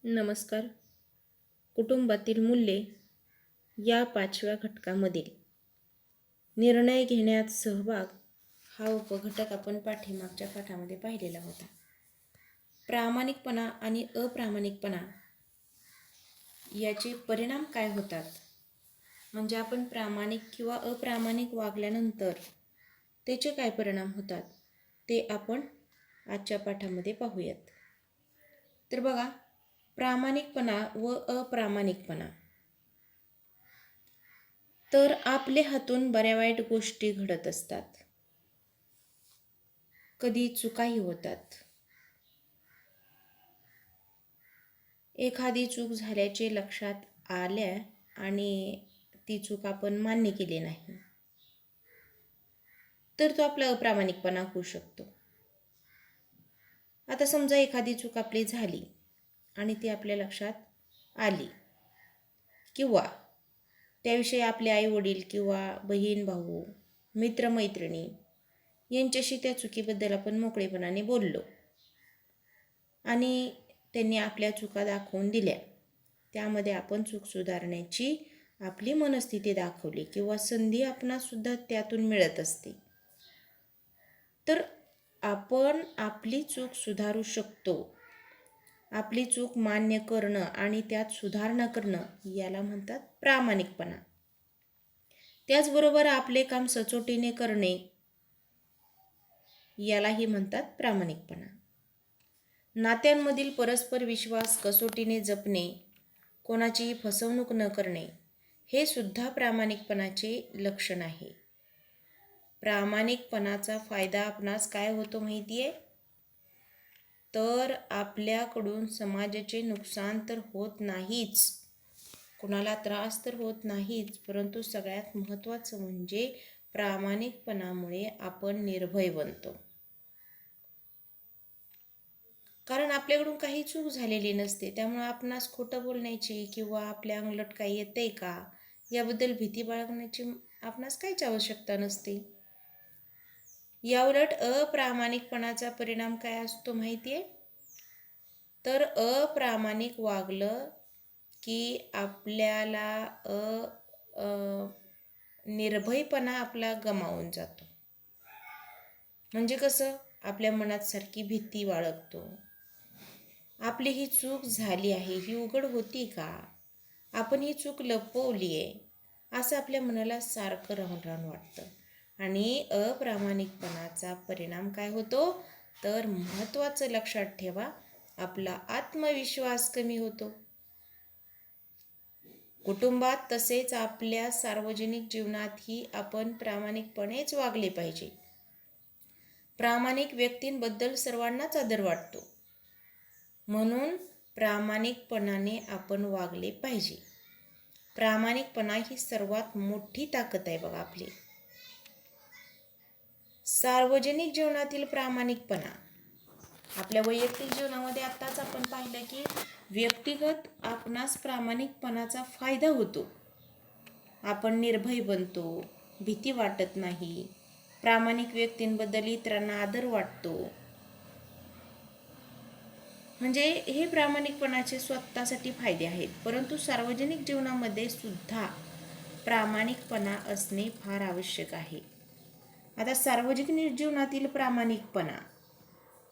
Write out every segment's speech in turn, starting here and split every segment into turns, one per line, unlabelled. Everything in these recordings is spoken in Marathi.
नमस्कार. कुटुंबातील मूल्ये या 5व्या घटकामधील निर्णय घेण्यात सहभाग हा उपघटक आपण पाठीमागच्या पाठामध्ये पाहिलेला होता. प्रामाणिकपणा आणि अप्रामाणिकपणा याचे परिणाम काय होतात, म्हणजे आपण प्रामाणिक किंवा अप्रामाणिक वागल्यानंतर त्याचे काय परिणाम होतात ते आपण आजच्या पाठामध्ये पाहूयात. तर बघा, प्रामाणिकपणा व अप्रामाणिकपणा, तर आपल्या हातून बऱ्या वाईट गोष्टी घडत असतात, कधी चुकाही होतात. एखादी चूक झाल्याचे लक्षात आल्या आणि ती चूक आपण मान्य केली नाही, तर तो आपला अप्रामाणिकपणा होऊ शकतो. आता समजा एखादी चूक आपली झाली आणि ती आपल्या लक्षात आली, किंवा त्याविषयी आपले आई वडील किंवा बहीण भाऊ मित्रमैत्रिणी यांच्याशी त्या चुकीबद्दल आपण मोकळेपणाने बोललो आणि त्यांनी आपल्या चुका दाखवून दिल्या. त्यामध्ये आपण चूक सुधारण्याची आपली मनस्थिती दाखवली किंवा संधी आपणासुद्धा त्यातून मिळत असते, तर आपण आपली चूक सुधारू शकतो. आपली चूक मान्य करणं आणि त्यात सुधारणा करणं याला म्हणतात प्रामाणिकपणा. त्याचबरोबर आपले काम सचोटीने करणे यालाही म्हणतात प्रामाणिकपणा. नात्यांमधील परस्पर विश्वास कसोटीने जपणे, कोणाचीही फसवणूक न करणे हे सुद्धा प्रामाणिकपणाचे लक्षण आहे. प्रामाणिकपणाचा फायदा आपणास काय होतो माहिती आहे? तर आपल्याकडून समाजाचे नुकसान तर होत नाहीच, कुणाला त्रास तर होत नाहीच, परंतु सगळ्यात महत्त्वाचं म्हणजे प्रामाणिकपणामुळे आपण निर्भय बनतो. कारण आपल्याकडून काही चूक झालेली नसते, त्यामुळे आपणास खोटं बोलण्याची किंवा आपल्या अंगलट काही येते का याबद्दल भीती बाळगण्याची आपणास काहीच आवश्यकता नसते. याउलट अप्रामाणिकपणाचा परिणाम काय असतो माहिती आहे? तर अप्रामाणिक वागलं की आपल्याला निर्भयपणा आपला गमावून जातो. म्हणजे कसं, आपल्या मनात सारखी भीती बाळगतो. आपली ही चूक झाली आहे, ही उघड होती का, आपण ही चूक लपवली आहे, असं आपल्या मनाला सारखं राहून राहून वाटतं. आणि अप्रामाणिकपणाचा परिणाम काय होतो, तर महत्त्वाचं लक्षात ठेवा, आपला आत्मविश्वास कमी होतो. कुटुंबात तसेच आपल्या सार्वजनिक जीवनातही आपण प्रामाणिकपणेच वागले पाहिजे. प्रामाणिक व्यक्तींबद्दल सर्वांनाच आदर वाटतो, म्हणून प्रामाणिकपणाने आपण वागले पाहिजे. प्रामाणिकपणा ही सर्वात मोठी ताकद आहे बघा आपली. सार्वजनिक जीवनातील प्रामाणिकपणा, आपल्या वैयक्तिक जीवनामध्ये आत्ताच आपण पाहिलं की व्यक्तिगत आपणास प्रामाणिकपणाचा फायदा होतो. आपण निर्भय बनतो, भीती वाटत नाही, प्रामाणिक व्यक्तींबद्दल इतरांना आदर वाटतो. म्हणजे हे प्रामाणिकपणाचे स्वतःसाठी फायदे आहेत, परंतु सार्वजनिक जीवनामध्ये सुद्धा प्रामाणिकपणा असणे फार आवश्यक आहे. आता सार्वजनिक जीवनातील प्रामाणिकपणा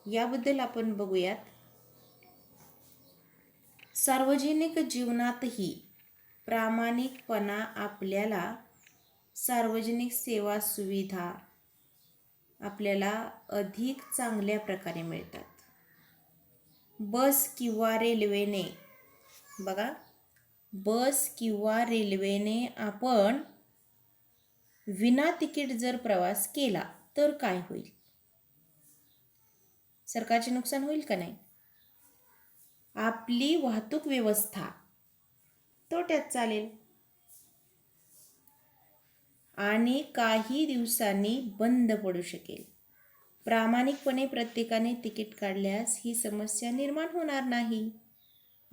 याबद्दल आपण बघूयात. सार्वजनिक जीवनातही प्रामाणिकपणा आपल्याला सार्वजनिक सेवा सुविधा आपल्याला अधिक चांगल्या प्रकारे मिळतात. बस किंवा रेल्वेने, बघा, बस किंवा रेल्वेने आपण विना तिकीट जर प्रवास केला तर काय होईल? सरकारचे नुकसान होईल का नाही? आपली वाहतूक व्यवस्था तोट्यात चालेल आणि काही दिवसांनी बंद पडू शकेल. प्रामाणिकपणे प्रत्येकाने तिकीट काढल्यास ही समस्या निर्माण होणार नाही.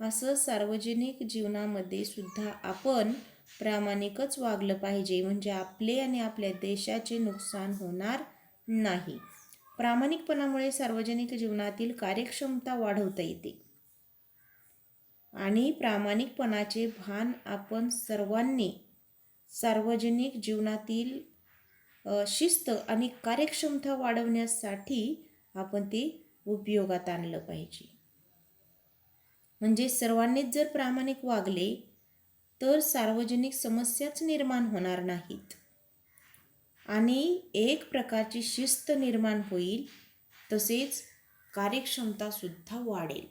असं सार्वजनिक जीवनामध्ये सुद्धा आपण प्रामाणिकच वागलं पाहिजे, म्हणजे आपले आणि आपल्या देशाचे नुकसान होणार नाही. प्रामाणिकपणामुळे सार्वजनिक जीवनातील कार्यक्षमता वाढवता येते. आणि प्रामाणिकपणाचे भान आपण सर्वांनी सार्वजनिक जीवनातील शिस्त आणि कार्यक्षमता वाढवण्यासाठी आपण ते उपयोगात आणलं पाहिजे. म्हणजे सर्वांनीच जर प्रामाणिक वागले तर सार्वजनिक समस्याच निर्माण होणार नाहीत आणि एक प्रकारची शिस्त निर्माण होईल, तसेच कार्यक्षमतासुद्धा वाढेल.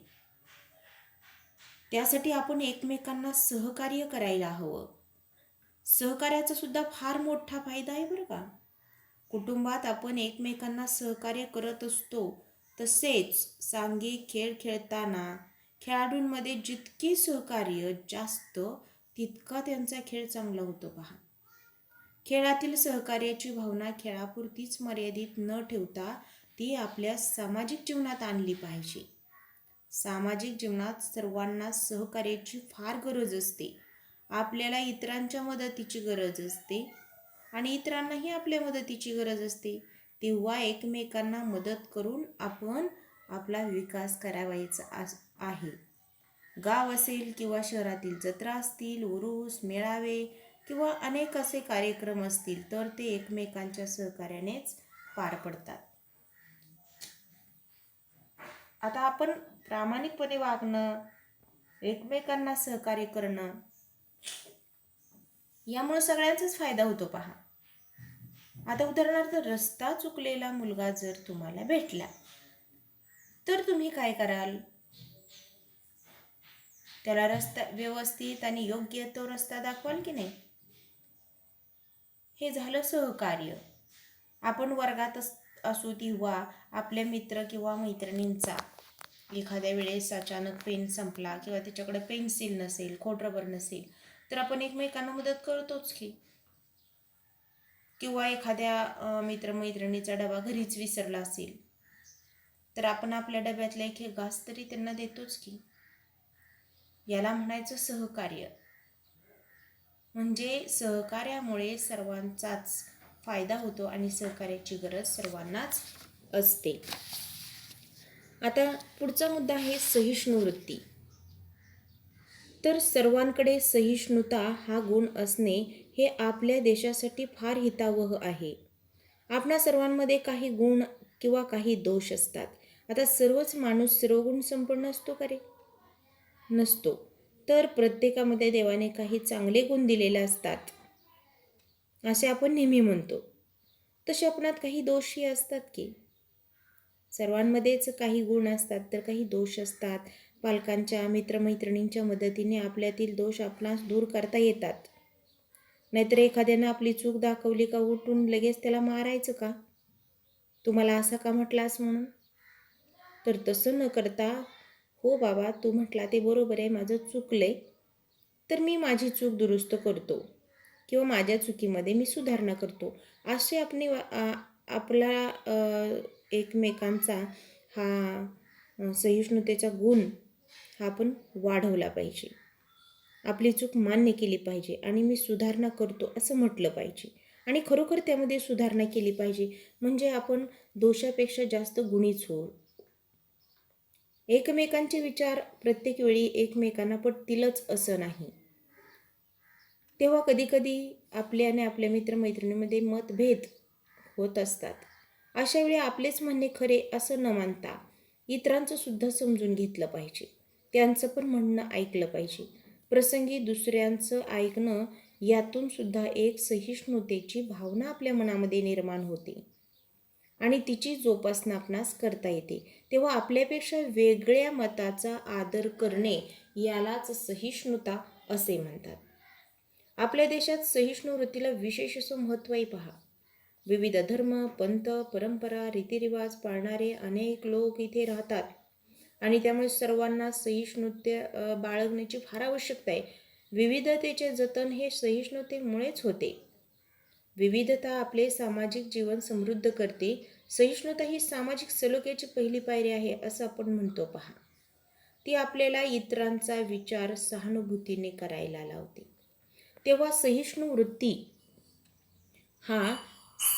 त्यासाठी आपण एकमेकांना सहकार्य करायला हवं. सहकार्याचा सुद्धा फार मोठा फायदा आहे बरं का. कुटुंबात आपण एकमेकांना सहकार्य करत असतो, तसेच सांघिक खेळ खेळताना खेळाडूंमध्ये जितके सहकार्य जास्त तितका त्यांचा खेळ चांगला होतो पहा. खेळातील सहकार्याची भावना खेळापुरतीच मर्यादित न ठेवता ती आपल्या सामाजिक जीवनात आणली पाहिजे. सामाजिक जीवनात सर्वांना सहकार्याची फार गरज असते. आपल्याला इतरांच्या मदतीची गरज असते आणि इतरांनाही आपल्या मदतीची गरज असते. तेव्हा एकमेकांना मदत करून आपण आपला विकास करावायचा आहे. गाव असेल किंवा शहरातील जत्रा असतील, उरूस, मेळावे किंवा अनेक असे कार्यक्रम असतील तर ते एकमेकांच्या सहकार्यानेच पार पडतात. आता आपण प्रामाणिकपणे वागणं, एकमेकांना सहकार्य करणं, यामुळे सगळ्यांचाच फायदा होतो पहा. आता उदाहरणार्थ रस्ता चुकलेला मुलगा जर तुम्हाला भेटला तर तुम्ही काय कराल? त्याला रस्ता व्यवस्थित आणि योग्य तो रस्ता दाखवाल की नाही? हे झालं सहकार्य. आपण वर्गात असू तेव्हा आपल्या मित्र किंवा मैत्रिणींचा एखाद्या वेळेस अचानक पेन संपला किंवा त्याच्याकडे पेन्सिल नसेल, खोड रबर नसेल तर आपण एकमेकांना मदत करतोच की. किंवा एखाद्या मित्रमैत्रिणीचा डबा घरीच विसरला असेल तर आपण आपल्या डब्यातला एक घास तरी त्यांना देतोच की. याला म्हणायचं सहकार्य. म्हणजे सहकार्यामुळे सर्वांचाच फायदा होतो आणि सहकार्याची गरज सर्वांनाच असते. आता पुढचा मुद्दा आहे सहिष्णू वृत्ती. तर सर्वांकडे सहिष्णुता हा गुण असणे हे आपल्या देशासाठी फार हितावह आहे. आपणा सर्वांमध्ये काही गुण किंवा काही दोष असतात. आता सर्वच माणूस सर्वगुण संपन्न असतो का रे? नसतो. तर प्रत्येकामध्ये देवाने काही चांगले गुण दिलेले असतात असे आपण नेहमी म्हणतो. तसे आपणात काही दोषही असतात की. सर्वांमध्येच काही गुण असतात तर काही दोष असतात. पालकांच्या, मित्रमैत्रिणींच्या मदतीने आपल्यातील दोष आपणास दूर करता येतात. नाहीतर एखाद्यानं आपली चूक दाखवली का उठून लगेच त्याला मारायचं का? तुम्हाला असा का म्हटलास म्हणून? तर तसं न करता, हो बाबा तू म्हटला ते बरोबर आहे, माझं चुकलंय, तर मी माझी चूक दुरुस्त करतो किंवा माझ्या चुकीमध्ये मी सुधारणा करतो, असे आपला एकमेकांचा हा सहिष्णुतेचा गुण हा आपण वाढवला पाहिजे. आपली चूक मान्य केली पाहिजे आणि मी सुधारणा करतो असं म्हटलं पाहिजे आणि खरोखर त्यामध्ये सुधारणा केली पाहिजे. म्हणजे आपण दोषापेक्षा जास्त गुणीच होऊ. एकमेकांचे विचार प्रत्येक वेळी एकमेकांना पटतीलच असं नाही. तेव्हा कधीकधी आपल्या आणि आपल्या मित्रमैत्रिणींमध्ये मतभेद होत असतात. अशा वेळी आपलेच म्हणणे खरे असं न मानता इतरांचं सुद्धा समजून घेतलं पाहिजे. त्यांचं पण म्हणणं ऐकलं पाहिजे. प्रसंगी दुसऱ्यांचं ऐकणं यातून सुद्धा एक सहिष्णुतेची भावना आपल्या मनामध्ये निर्माण होते आणि तिची जोपासना आपणास करता येते. तेव्हा आपल्यापेक्षा वेगळ्या मताचा आदर करणे यालाच सहिष्णुता असे म्हणतात. आपल्या देशात सहिष्णू वृत्तीला विशेष असं महत्त्व आहे पहा. विविध धर्म, पंथ, परंपरा, रीतिरिवाज पाळणारे अनेक लोक इथे राहतात आणि त्यामुळे सर्वांना सहिष्णुते बाळगण्याची फार आवश्यकता आहे. विविधतेचे जतन हे सहिष्णुतेमुळेच होते. विविधता आपले सामाजिक जीवन समृद्ध करते. सहिष्णुता ही सामाजिक सलोख्याची पहिली पायरी आहे असं आपण म्हणतो पहा. ती आपल्याला इतरांचा विचार सहानुभूतीने करायला लावते. तेव्हा सहिष्णू वृत्ती हा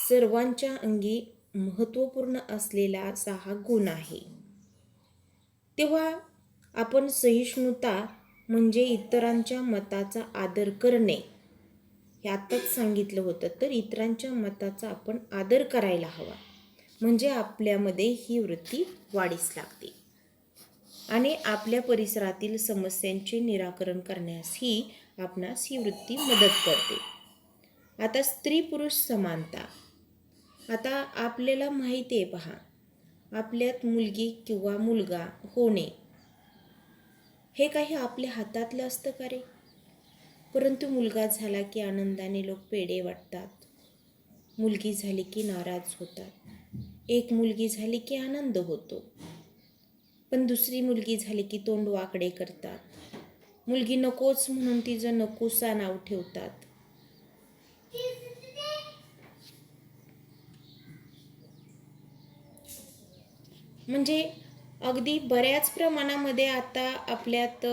सर्वांच्या अंगी महत्त्वपूर्ण असलेला असा हा गुण आहे. तेव्हा आपण सहिष्णुता म्हणजे इतरांच्या मताचा आदर करणे, हे आत्ताच सांगितलं होतं. तर इतरांच्या मताचा आपण आदर करायला हवा, म्हणजे आपल्यामध्ये ही वृत्ती वाढीस लागते आणि आपल्या परिसरातील समस्यांचे निराकरण करण्यासही आपणास ही वृत्ती मदत करते. आता स्त्री पुरुष समानता. आता आपल्याला माहिती आहे, पहा, आपल्यात मुलगी किंवा मुलगा होणे हे काही आपल्या हातातलं असतं का रे? परंतु मुलगा झाला की आनंदाने लोक पेढे वाटतात, मुलगी झाली की नाराज होतात. एक मुलगी झाली की आनंद होतो, पण दुसरी मुलगी झाली की तोंड वाकडे करतात. मुलगी नकोच म्हणून तिचं नकोसा नाव ठेवतात. म्हणजे अगदी बऱ्याच प्रमाणामध्ये आता आपल्यात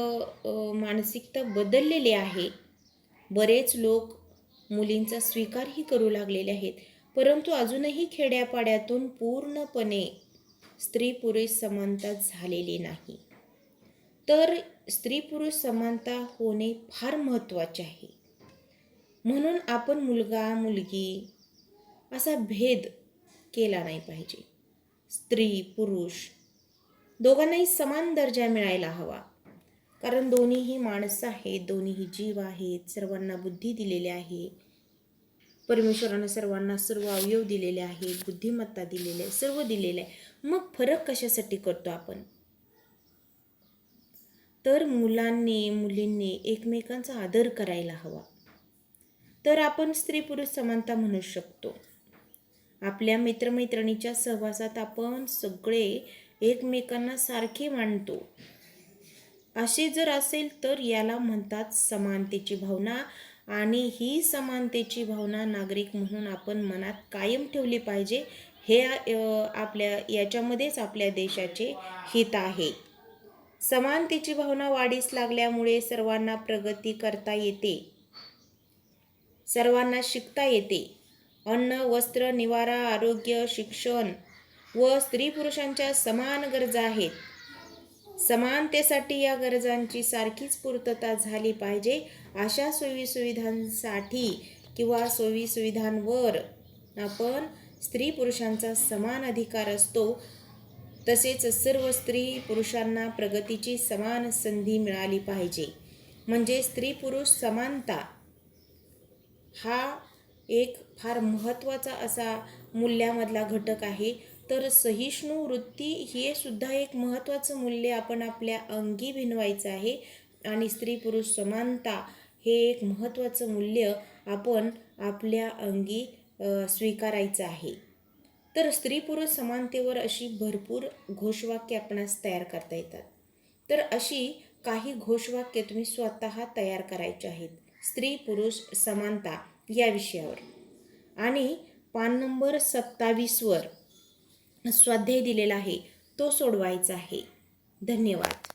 मानसिकता बदललेली आहे. बरेच लोक मुलींचा स्वीकारही करू लागलेले आहेत, परंतु अजूनही खेड्यापाड्यातून पूर्णपणे स्त्री पुरुष समानता झालेली नाही. तर स्त्री पुरुष समानता होणे फार महत्त्वाचे आहे. म्हणून आपण मुलगा मुलगी असा भेद केला नाही पाहिजे. स्त्री पुरुष दोघांनाही समान दर्जा मिळायला हवा, कारण दोन्हीही माणसं आहेत, दोन्हीही जीव आहेत, सर्वांना बुद्धी दिलेली आहे. परमेश्वरानं सर्वांना सर्व अवयव दिलेले आहेत, बुद्धिमत्ता दिलेली आहे, सर्व दिलेलं आहे. मग फरक कशासाठी करतो आपण? तर मुलांनी मुलींनी एकमेकांचा आदर करायला हवा, तर आपण स्त्री पुरुष समानता म्हणू शकतो. आपल्या मित्रमैत्रिणीच्या सहवासात आपण सगळे एकमेकांना सारखे मानतो. असे जर असेल तर याला म्हणतात समानतेची भावना. आणि ही समानतेची भावना नागरिक म्हणून आपण मनात कायम ठेवली पाहिजे. हे आपल्या याच्यामध्येच आपल्या देशाचे हित आहे. समानतेची भावना वाढीस लागल्यामुळे सर्वांना प्रगती करता येते, सर्वांना शिकता येते. अन्न, वस्त्र, निवारा, आरोग्य, शिक्षण व स्त्री पुरुषांच्या समान गरजा आहेत. समानतेसाठी या गरजांची सारखीच पूर्तता झाली पाहिजे. अशा सोयीसुविधांसाठी किंवा सोयीसुविधांवर आपण स्त्री पुरुषांचा समान अधिकार असतो. तसेच सर्व स्त्री पुरुषांना प्रगतीची समान संधी मिळाली पाहिजे. म्हणजे स्त्री पुरुष समानता हा एक फार महत्त्वाचा असा मूल्यामधला घटक आहे. तर सहिष्णू वृत्ती हे सुद्धा एक महत्त्वाचं मूल्य आपण आपल्या अंगी भिनवायचं आहे. आणि स्त्री पुरुष समानता हे एक महत्त्वाचं मूल्य आपण आपल्या अंगी स्वीकारायचं आहे. तर स्त्री पुरुष समानतेवर अशी भरपूर घोषवाक्य आपणास तयार करता येतात. तर अशी काही घोषवाक्य तुम्ही स्वतः तयार करायची आहेत स्त्री पुरुष समानता या विषयावर. आणि पान नंबर 27वर स्वाध्याय दिलेला आहे, तो सोडवायचा आहे. धन्यवाद.